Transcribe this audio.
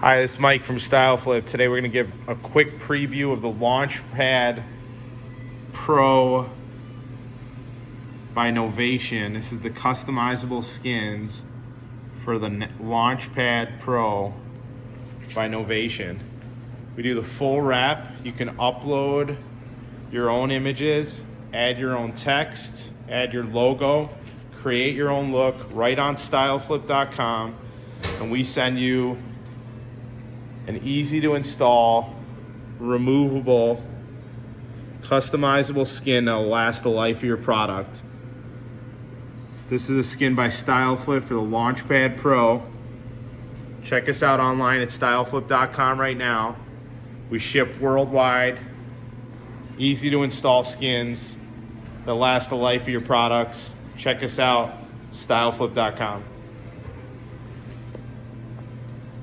Hi, this is Mike from Style Flip. Today we're going to give a quick preview of the Launchpad Pro by Novation. This is the customizable skins for the Launchpad Pro by Novation. We do the full wrap. You can upload your own images, add your own text, add your logo, create your own look right on styleflip.com, and we send you an easy to install, removable, customizable skin that will last the life of your product. This is a skin by Style Flip for the Launchpad Pro. Check us out online at styleflip.com right now. We ship worldwide. Easy to install skins that last the life of your products. Check us out, styleflip.com.